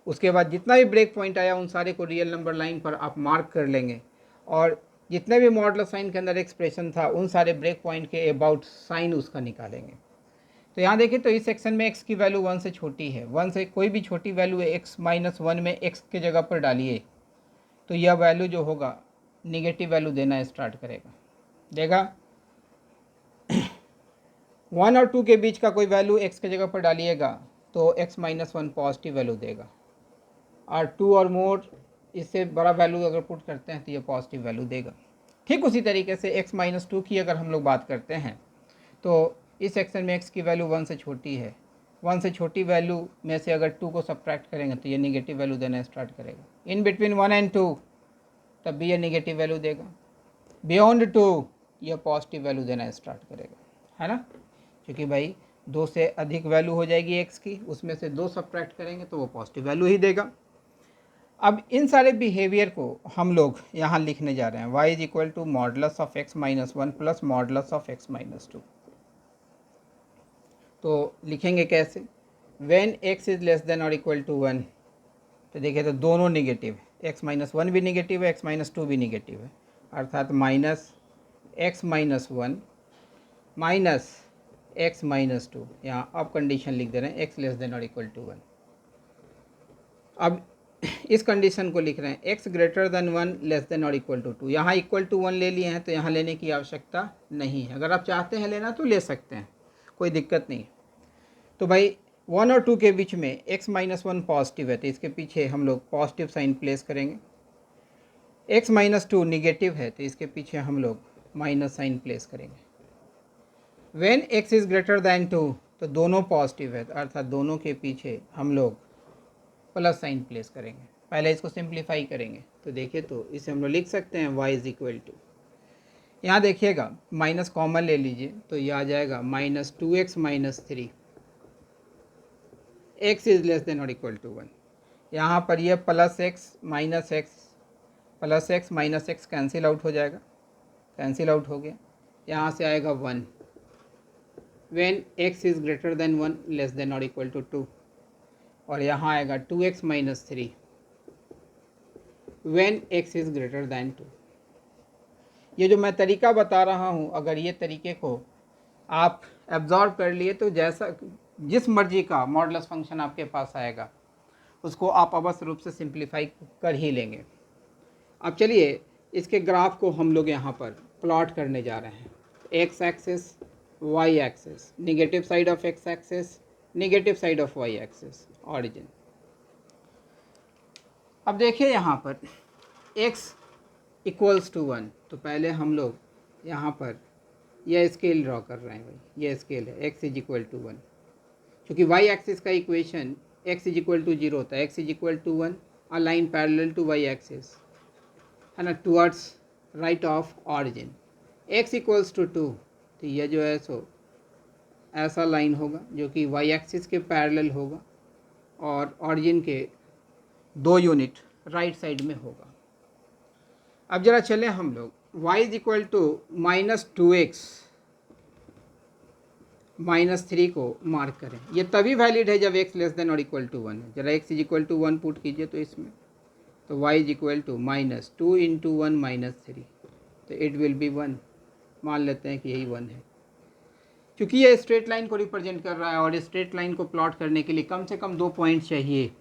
उसके बाद जितना भी ब्रेक पॉइंट आया उन सारे को रियल नंबर लाइन पर आप मार्क कर लेंगे, और जितने भी मॉडुलस साइन के अंदर एक्सप्रेशन था उन सारे ब्रेक पॉइंट के अबाउट साइन उसका निकालेंगे। तो यहाँ देखिए, तो इस सेक्शन में x की वैल्यू 1 से छोटी है, 1 से कोई भी छोटी वैल्यू है x माइनस 1 में x के जगह पर डालिए, तो यह वैल्यू जो होगा निगेटिव वैल्यू देना स्टार्ट करेगा, देगा। 1 और 2 के बीच का कोई वैल्यू x के जगह पर डालिएगा तो x माइनस 1 पॉजिटिव वैल्यू देगा, और 2 और मोर इससे बड़ा वैल्यू अगर पुट करते हैं तो ये पॉजिटिव वैल्यू देगा। ठीक उसी तरीके से x माइनस 2 की अगर हम लोग बात करते हैं तो इस सेक्शन में x की वैल्यू 1 से छोटी है, 1 से छोटी वैल्यू में से अगर 2 को सब्ट्रैक्ट करेंगे तो ये निगेटिव वैल्यू देना स्टार्ट करेगा। इन बिटवीन 1 एंड 2 तब भी ये निगेटिव वैल्यू देगा, बियॉन्ड 2 ये पॉजिटिव वैल्यू देना स्टार्ट करेगा, है ना। क्योंकि भाई 2 से अधिक वैल्यू हो जाएगी x की, उसमें से 2 सब्ट्रैक्ट करेंगे तो वो पॉजिटिव वैल्यू ही देगा। अब इन सारे बिहेवियर को हम लोग यहाँ लिखने जा रहे हैं, y is equal to modulus of x minus 1 plus modulus of x minus 2। तो लिखेंगे कैसे, when x is less than और इक्वल टू 1, तो देखिए तो दोनों निगेटिव है, x माइनस 1 भी निगेटिव है, x माइनस 2 भी निगेटिव है, अर्थात minus x minus 1 minus x minus 2। यहाँ अब कंडीशन लिख दे रहे हैं x लेस देन और इक्वल टू 1। अब इस कंडीशन को लिख रहे हैं x greater than 1 less than और इक्वल टू 2। यहाँ इक्वल टू 1 ले लिए हैं तो यहाँ लेने की आवश्यकता नहीं है, अगर आप चाहते हैं लेना तो ले सकते हैं, कोई दिक्कत नहीं। तो भाई 1 और 2 के बीच में x माइनस 1 पॉजिटिव है तो इसके पीछे हम लोग पॉजिटिव साइन प्लेस करेंगे, x माइनस 2 निगेटिव है तो इसके पीछे हम लोग माइनस साइन प्लेस करेंगे। When x is greater than 2 तो दोनों पॉजिटिव है, अर्थात दोनों के पीछे हम लोग प्लस साइन प्लेस करेंगे। पहले इसको सिंप्लीफाई करेंगे तो देखिए, तो इसे हम लोग लिख सकते हैं y इज इक्वल टू, यहाँ देखिएगा माइनस कॉमन ले लीजिए तो ये आ जाएगा minus 2x minus 3, x is less than और इक्वल टू 1। यहाँ पर ये plus x minus x cancel out हो जाएगा, कैंसिल आउट हो गया, यहाँ से आएगा 1। When x is greater then 1 less than और इक्वल टू 2, और यहाँ आएगा 2x minus 3 when x is greater than 2। ये जो मैं तरीका बता रहा हूँ, अगर ये तरीके को आप एब्जॉर्व कर लिए तो जैसा जिस मर्जी का मॉडुलस फंक्शन आपके पास आएगा उसको आप अवश्य रूप से सिंप्लीफाई कर ही लेंगे। अब चलिए इसके ग्राफ को हम लोग यहाँ पर प्लॉट करने जा रहे हैं, x axis y axis, negative side of x axis, negative side of y axis, origin. अब देखिए यहाँ पर x इक्वल्स टू 1, तो पहले हम लोग यहाँ पर यह स्केल ड्रॉ कर रहे हैं भाई, ये स्केल है x इज इक्वल टू 1, क्योंकि y एक्सिस का equation x is equal to 0 होता है, x is equal to 1, a line parallel to y axis, है ना, towards right of origin. x equals to 2, तो यह जो है सो ऐसा लाइन होगा जो कि y एक्सिस के पैरेलल होगा और ऑरिजिन के 2 यूनिट राइट साइड में होगा। अब जरा चले हम लोग y is equal to minus 2x minus 3 को मार्क करें। ये तभी वैलिड है जब x लेस देन और इक्वल टू 1 है। जरा x is equal to 1 put कीजिए तो इसमें, तो y is equal to minus 2 into 1 minus 3, तो इट विल बी 1। मान लेते हैं कि यही 1 है, क्योंकि ये स्ट्रेट लाइन को रिप्रेजेंट कर रहा है और स्ट्रेट लाइन को प्लॉट करने के लिए कम से कम 2 पॉइंट चाहिए।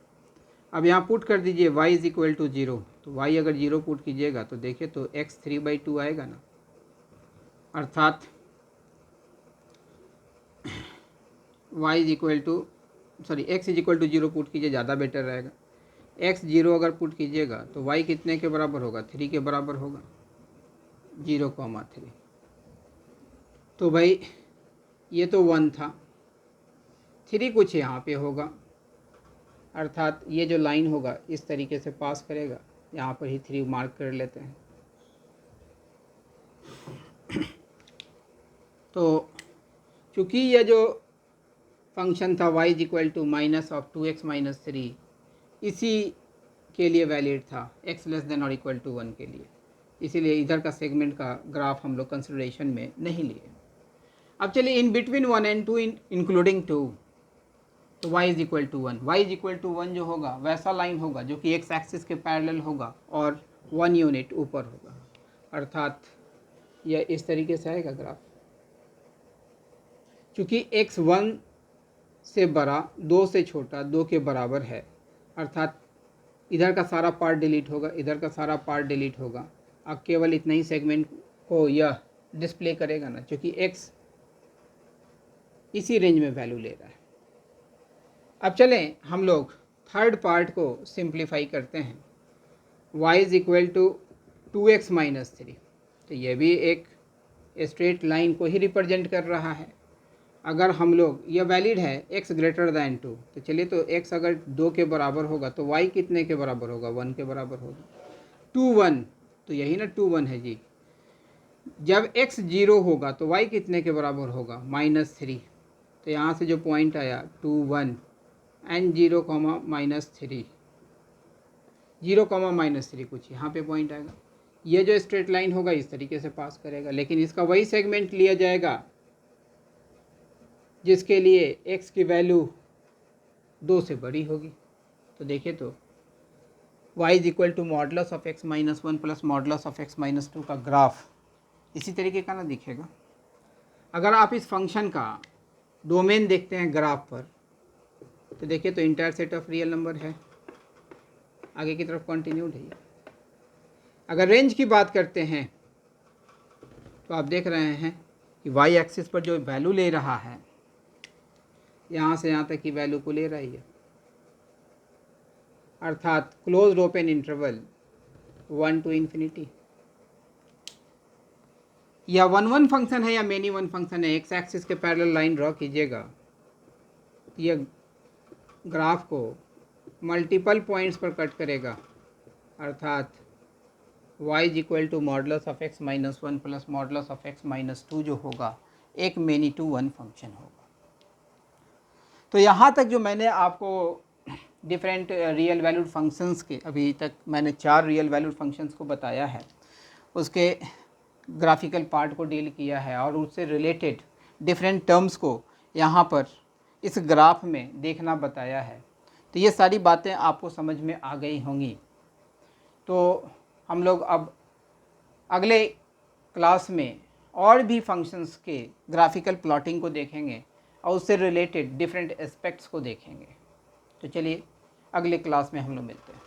अब यहाँ पुट कर दीजिए y इज इक्वल टू 0, तो y अगर 0 पुट कीजिएगा तो देखिए तो x 3/2 आएगा ना, अर्थात y is equal to x is equal to 0 put कीजिए, ज़्यादा बेटर रहेगा। x 0 अगर पुट कीजिएगा तो y कितने के बराबर होगा, 3 के बराबर होगा, 0,3। तो भाई ये तो 1 था, 3 कुछ यहाँ पे होगा, अर्थात ये जो लाइन होगा इस तरीके से पास करेगा, यहाँ पर ही 3 मार्क कर लेते हैं। तो चूँकि यह जो फंक्शन था y is equal to minus of 2x minus 3 इसी के लिए वैलिड था, x लेस देन और इक्वल टू 1 के लिए, इसीलिए इधर का सेगमेंट का ग्राफ हम लोग कंसिडरेशन में नहीं लिए। अब चलिए इन बिटवीन 1 एंड 2 इंक्लूडिंग 2, तो y is equal to 1, y is equal to 1 जो होगा वैसा लाइन होगा जो कि x एक्सिस के पैरेलल होगा और 1 यूनिट ऊपर होगा, अर्थात यह इस तरीके से आएगा ग्राफ। चूँकि x 1 से बड़ा, 2 से छोटा, 2 के बराबर है, अर्थात इधर का सारा पार्ट डिलीट होगा, इधर का सारा पार्ट डिलीट होगा। अब केवल इतना ही सेगमेंट को यह डिस्प्ले करेगा ना, क्योंकि x इसी रेंज में वैल्यू ले रहा है। अब चलें हम लोग थर्ड पार्ट को सिंप्लीफाई करते हैं। y is equal to 2x minus 3, तो यह भी एक स्ट्रेट लाइन को ही रिप्रेजेंट कर रहा है। अगर हम लोग, यह वैलिड है x ग्रेटर दैन 2, तो चलिए तो x अगर 2 के बराबर होगा तो y कितने के बराबर होगा, 1 के बराबर होगा। 2 1, तो यही ना 2 1 है जी। जब x 0 होगा तो y कितने के बराबर होगा, माइनस 3। तो यहाँ से जो पॉइंट आया 2 1 एंड 0 माइनस 3, 0 माइनस 3 कुछ यहाँ पे पॉइंट आएगा। ये जो स्ट्रेट लाइन होगा इस तरीके से पास करेगा, लेकिन इसका वही सेगमेंट लिया जाएगा जिसके लिए x की वैल्यू 2 से बड़ी होगी। तो देखिए तो y is equal to modulus of x minus 1 plus modulus of x minus 2 का ग्राफ इसी तरीके का ना दिखेगा। अगर आप इस फंक्शन का डोमेन देखते हैं ग्राफ पर, तो देखिए तो entire set of real number है, आगे की तरफ कंटिन्यूड है। अगर रेंज की बात करते हैं तो आप देख रहे हैं कि y एक्सिस पर जो वैल्यू ले रहा है, यहाँ से यहाँ तक की वैल्यू को ले रही है, अर्थात closed open interval 1 to infinity. या 1 1 फंक्शन है या मेनी 1 फंक्शन है, एक्स एक्सिस के पैरेलल लाइन ड्रॉ कीजिएगा, यह ग्राफ को मल्टीपल पॉइंट्स पर कट करेगा, अर्थात y is equal to modulus of x minus 1 plus modulus of x minus 2 जो होगा एक मेनी टू 1 फंक्शन होगा। तो यहाँ तक जो मैंने आपको डिफरेंट रियल वैल्यूड फंक्शंस के, अभी तक मैंने 4 रियल वैल्यूड फंक्शंस को बताया है, उसके ग्राफिकल पार्ट को डील किया है और उससे रिलेटेड डिफरेंट टर्म्स को यहाँ पर इस ग्राफ में देखना बताया है। तो ये सारी बातें आपको समझ में आ गई होंगी। तो हम लोग अब अगले क्लास में और भी फंक्शंस के ग्राफिकल प्लॉटिंग को देखेंगे और उससे रिलेटेड डिफरेंट एस्पेक्ट्स को देखेंगे। तो चलिए अगले क्लास में हम लोग मिलते हैं।